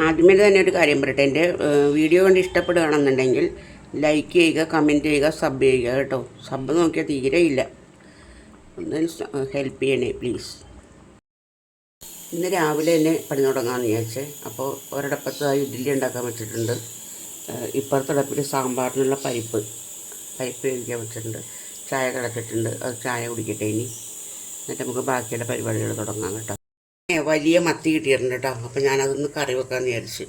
ആദ്യമേ തന്നെ ഒരു കാര്യം പറയട്ടെ, എൻ്റെ വീഡിയോ കണ്ട് ഇഷ്ടപ്പെടുകയാണെന്നുണ്ടെങ്കിൽ ലൈക്ക് ചെയ്യുക, കമൻറ്റ് ചെയ്യുക, സബ് ചെയ്യുക കേട്ടോ. സബ് നോക്കിയാൽ തീരെ ഇല്ല, ഒന്ന് ഹെൽപ്പ് ചെയ്യണേ പ്ലീസ്. ഇന്ന് രാവിലെ തന്നെ പണി തുടങ്ങാമെന്ന് വിചാരിച്ചേ. അപ്പോൾ ഒരിടപ്പത്ത് ഇഡ്ഡലി ഉണ്ടാക്കാൻ വെച്ചിട്ടുണ്ട്. ഇപ്പുറത്തടപ്പിൽ സാമ്പാറിനുള്ള പരിപ്പ് കഴിക്കാൻ വെച്ചിട്ടുണ്ട്. ചായ തിളച്ചിട്ടുണ്ട്, അത് ചായ കുടിക്കട്ടെ ഇനി. എന്നിട്ട് നമുക്ക് ബാക്കിയുള്ള പരിപാടികൾ തുടങ്ങാം കേട്ടോ. വലിയ മത്തി കിട്ടിയിട്ടുണ്ട് കേട്ടോ. അപ്പോൾ ഞാനതൊന്ന് കറി വെക്കാമെന്ന് വിചാരിച്ച്.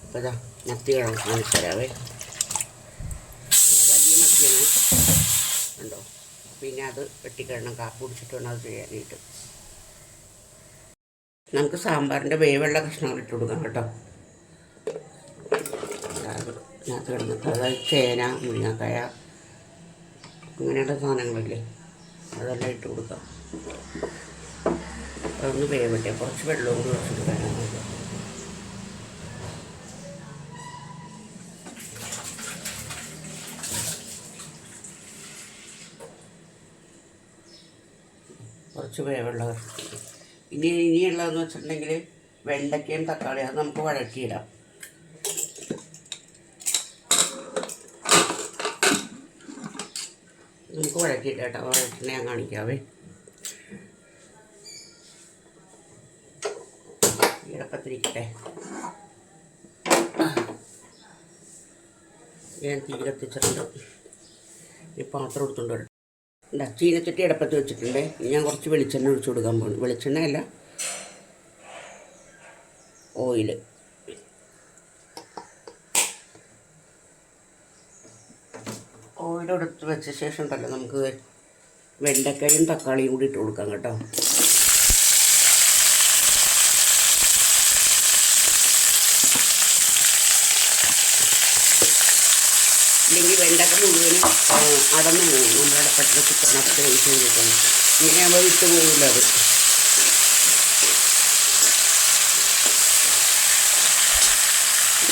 അപ്പോൾ ഇതാ മത്തി കാണിച്ചു തരാവേ. വലിയ മത്തിയാണ് ഉണ്ടോ. പിന്നെ അത് വെട്ടിക്കിടണം, കാപ്പി കുടിച്ചിട്ട് വേണം അത് ചെയ്യാനായിട്ട്. നമുക്ക് സാമ്പാറിൻ്റെ വേവുള്ള കഷ്ണങ്ങൾ ഇട്ട് കൊടുക്കാം കേട്ടോ. അതിനകത്ത് കിടന്നിട്ട് അതായത് ചേന, മുരിങ്ങക്കായ അങ്ങനെയുള്ള സാധനങ്ങളില്ലേ, അതെല്ലാം ഇട്ട് കൊടുക്കാം. അതൊന്ന് വേവട്ടെ, കുറച്ച് വെള്ളവും കൂടി വെച്ചിട്ട് വരാൻ മതി. കുറച്ച് വേവുള്ള ഇനിയുള്ളതെന്ന് വെച്ചിട്ടുണ്ടെങ്കിൽ വെണ്ടയ്ക്കയും തക്കാളിയും അത് നമുക്ക് വഴറ്റിയിടാം. നമുക്ക് വഴറ്റിയിട്ടാം കേട്ടോ. വഴറ്റിനെ ഞാൻ കാണിക്കാവേ. ഇടപ്പത്തിരിക്കട്ടെ. ഞാൻ തീ കത്തിച്ചിട്ടുണ്ട്. ഈ പാത്രം എടുത്തുകൊണ്ട് വരട്ടെ. എന്താ ചീനച്ചട്ടി ഇടപ്പത്ത് വെച്ചിട്ടുണ്ട്. ഞാൻ കുറച്ച് വെളിച്ചെണ്ണ ഒഴിച്ചു കൊടുക്കാൻ പോകുന്നു. വെളിച്ചെണ്ണയല്ല, ഓയിൽ. ഓയിലെടുത്ത് വെച്ച ശേഷം ഉണ്ടല്ലോ നമുക്ക് വെണ്ടക്കായും തക്കാളിയും കൂടി ഇട്ട് കൊടുക്കാം കേട്ടോ. ഇല്ലെങ്കിൽ വെണ്ടക്ക മുഴുവനും അടന്നു പോകും. നമ്മുടെ പെട്ടെന്ന് ചിക്കനകത്ത് വേവിച്ച് കിട്ടുന്നു. ഇങ്ങനെ നമ്മൾ വിട്ടു പോകില്ല. അത്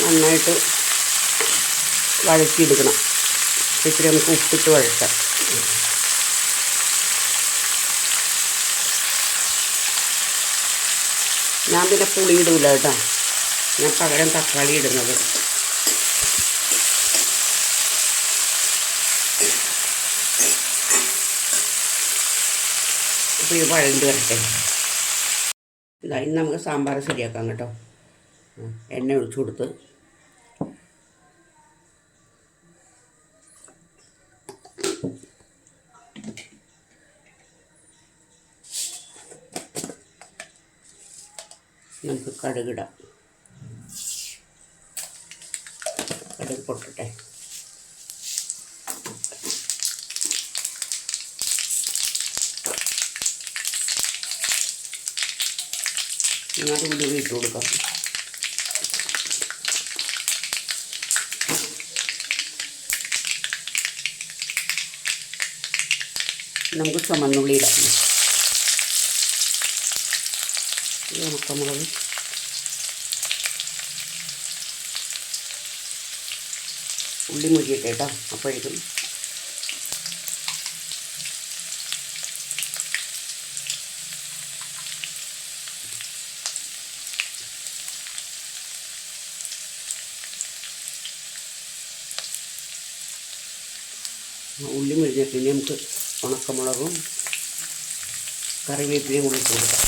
നന്നായിട്ട് വഴറ്റിയെടുക്കണം. ഇത്തിരി നമുക്ക് ഉപ്പിട്ട് വഴറ്റാം. ഞാൻ പിന്നെ പുളി ഇടില്ല കേട്ടോ. ഞാൻ പകരം തക്കാളി ഇടുന്നത്. അപ്പോൾ ഇത് വഴണ്ട് വരട്ടെ. ഇന്ന് നമുക്ക് സാമ്പാർ ശരിയാക്കാം കേട്ടോ. എണ്ണ ഒഴിച്ചു കൊടുത്ത് നമുക്ക് കടുകിടാം. കടുക് പൊട്ടട്ടെ. അത് ഉലുവ ഇട്ട് കൊടുക്കാം. നമുക്ക് ചുമന്നുള്ളി ഇടാം. ഉണക്കമുളക്, ഉള്ളി മുരിയട്ടെ കേട്ടോ. അപ്പോഴേക്കും ഉള്ളി മുരിഞ്ഞിട്ട് ഇനി നമുക്ക് ഉണക്കമുളകും കറിവേപ്പിലയും കൂടി ഇട്ട് കൊടുക്കാം.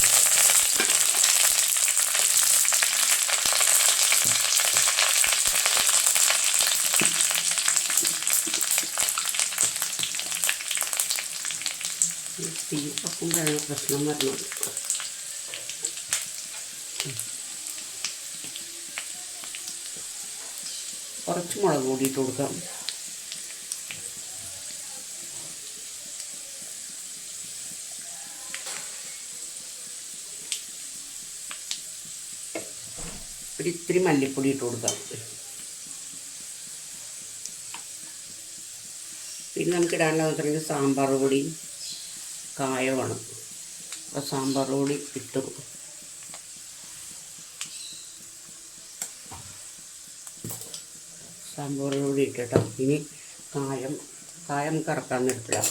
തീ പക്കുമ്പോഴാണ് പ്രശ്നം വരുന്നത്. കുറച്ച് മുളക് പൊടി ഇട്ട് കൊടുക്കാം. ഇത്തിരി മല്ലിപ്പൊടി ഇട്ട് കൊടുക്കാം. പിന്നെ നമുക്ക് ഇടാനുള്ളത് വെച്ചിട്ടുണ്ടെങ്കിൽ സാമ്പാർ പൊടിയും കായമാണ്. അപ്പോൾ സാമ്പാർ പൊടി ഇട്ടു. സാമ്പാർ പൊടി ഇട്ടിട്ടോ. ഇനി കായം കറക്കാൻ നിർത്തിടാം.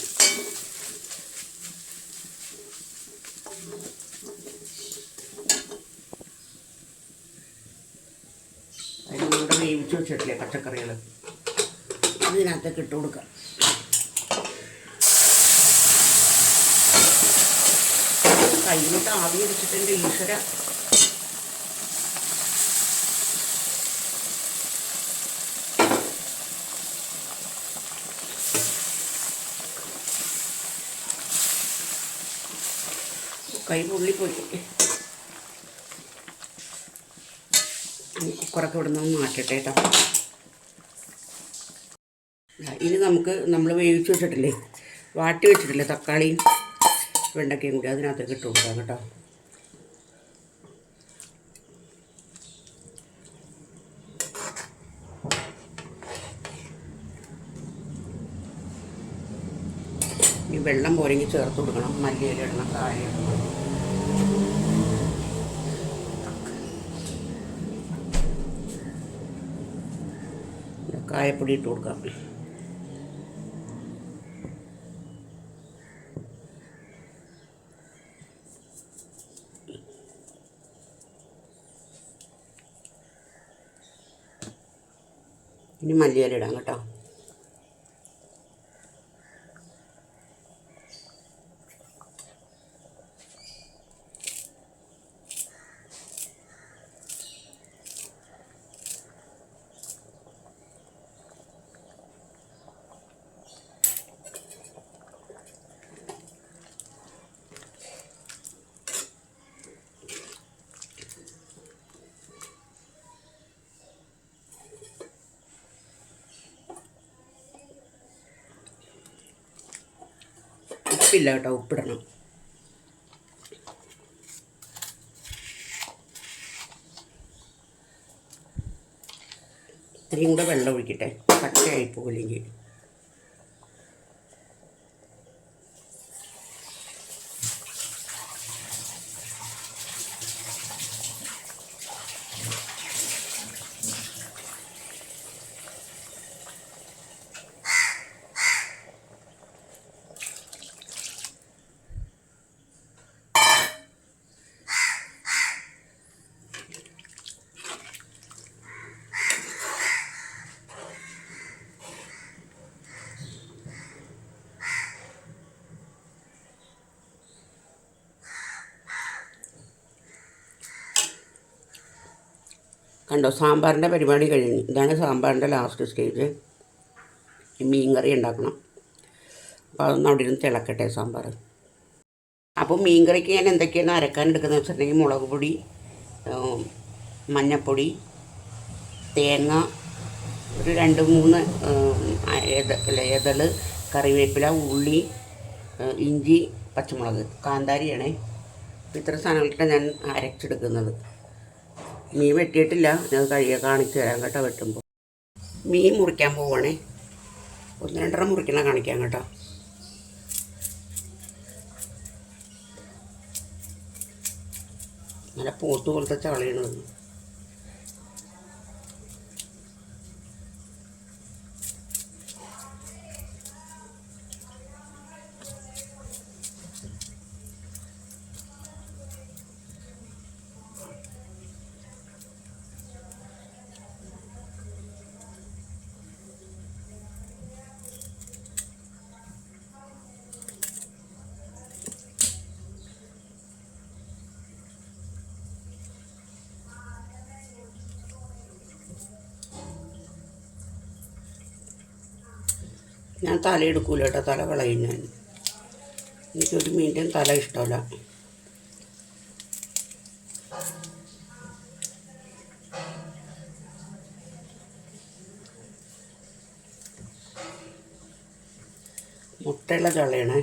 നമ്മളിവിടെ വേവിച്ച് വെച്ചിട്ടില്ലേ പച്ചക്കറികൾ, അതിനകത്തേക്ക് ഇട്ട് കൊടുക്കാം. കയ്യിലോട്ട് ആവി അടിച്ചിട്ടുണ്ട് ഈശ്വര. കൈ പൊള്ളിപ്പോയി. കുക്കറൊക്കെ ഇവിടെ നിന്ന് മാറ്റട്ടെ കേട്ടോ. ഇനി നമുക്ക് നമ്മൾ വേവിച്ച് വെച്ചിട്ടില്ലേ, വാട്ടി വെച്ചിട്ടില്ലേ തക്കാളിയും വെണ്ടയ്ക്കയും കൂടി അതിനകത്തേക്ക് ഇട്ട് കൊടുക്കാം കേട്ടോ. ഈ വെള്ളം പോരെങ്കിൽ ചേർത്ത് കൊടുക്കണം. മല്ലിയില ഇടണം, കായ ഇടണം. കായപ്പൊടി ഇട്ട് കൊടുക്കാം. ഇനി മല്ലിയില ഇടാം കേട്ടോ. ഉപ്പില്ല കേട്ടോ, ഉപ്പിടണം. ഇത്രയും കൂടെ വെള്ളം ഒഴിക്കട്ടെ, പച്ചയായി പോകില്ലെങ്കിൽ. കണ്ടോ, സാമ്പാറിൻ്റെ പരിപാടി കഴിഞ്ഞു. ഇതാണ് സാമ്പാറിൻ്റെ ലാസ്റ്റ് സ്റ്റേജ്. മീൻ കറി ഉണ്ടാക്കണം. അപ്പോൾ അതൊന്നും അവിടെ ഇരുന്ന് തിളക്കട്ടെ സാമ്പാർ. അപ്പോൾ മീൻ കറിക്ക് ഞാൻ എന്തൊക്കെയാണ് അരക്കാൻ എടുക്കുന്നത് വെച്ചിട്ടുണ്ടെങ്കിൽ, മുളക് പൊടി, മഞ്ഞൾപ്പൊടി, തേങ്ങ, ഒരു 2-3 ഇതള്, കറിവേപ്പില, ഉള്ളി, ഇഞ്ചി, പച്ചമുളക്, കാന്താരിയാണേ. ഇത്ര സാധനങ്ങളൊക്കെ ഞാൻ അരച്ചെടുക്കുന്നത്. മീൻ വെട്ടിയിട്ടില്ല, ഞാൻ കാണിച്ചു തരാം കേട്ടോ. വെട്ടുമ്പോൾ മീൻ മുറിക്കാൻ പോവുകയാണേ. 1-2 മുറിക്കണ കാണിക്കാം കേട്ടോ. നല്ല പോത്ത് പോലത്തെ ചളയണത്. ഞാൻ തല എടുക്കൂല കേട്ടോ, തല കളയും ഞാൻ. എനിക്കൊരു മീൻ്റെയും തല ഇഷ്ടമല്ല. മുട്ടയുള്ള ചളയണേ.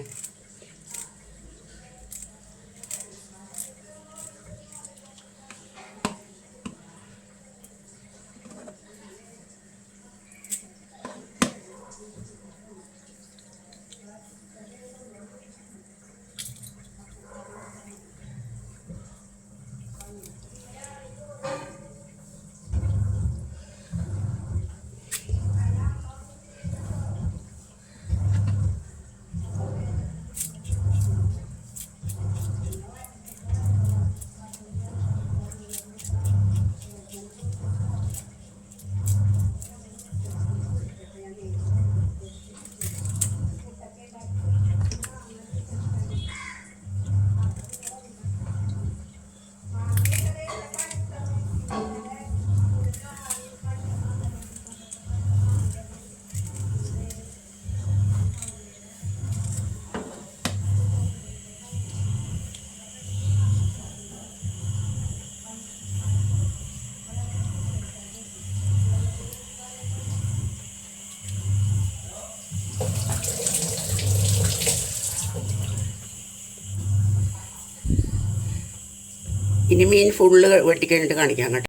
ഇനി മീൻ ഫുള്ള് വെട്ടിക്കഴിഞ്ഞിട്ട് കാണിക്കാം കേട്ടോ.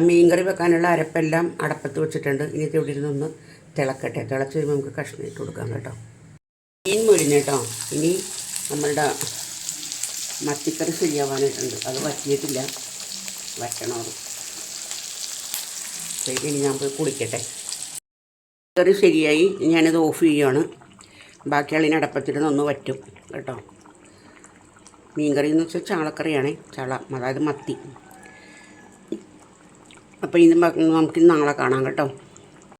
മീൻ കറി വെക്കാനുള്ള അരപ്പെല്ലാം അടപ്പത്ത് വെച്ചിട്ടുണ്ട്. ഇനി ഇവിടെ ഇരുന്നൊന്ന് തിളക്കട്ടെ. തിളച്ച് കഴിയുമ്പോൾ നമുക്ക് കഷ്ണം ഇട്ട് കൊടുക്കാം കേട്ടോ. മീൻ മുരിഞ്ഞ് കേട്ടോ. ഇനി നമ്മളുടെ മത്തിക്കറി ശരിയാവാനായിട്ടുണ്ട്. അത് വറ്റിയിട്ടില്ല, വറ്റണം അത്. ഇനി ഞാൻ പോയി കുളിക്കട്ടെ. കറി ശരിയായി, ഞാനിത് ഓഫ് ചെയ്യുകയാണ്. ബാക്കിയുള്ളതിന് അടപ്പത്തിരുന്ന് ഒന്ന് വറ്റും കേട്ടോ. മീൻകറി എന്ന് വെച്ചാൽ ചാളക്കറിയാണ്, ചാള, അതായത് മത്തി. അപ്പോൾ ഇത് നമുക്ക് നാളെ കാണാം കേട്ടോ.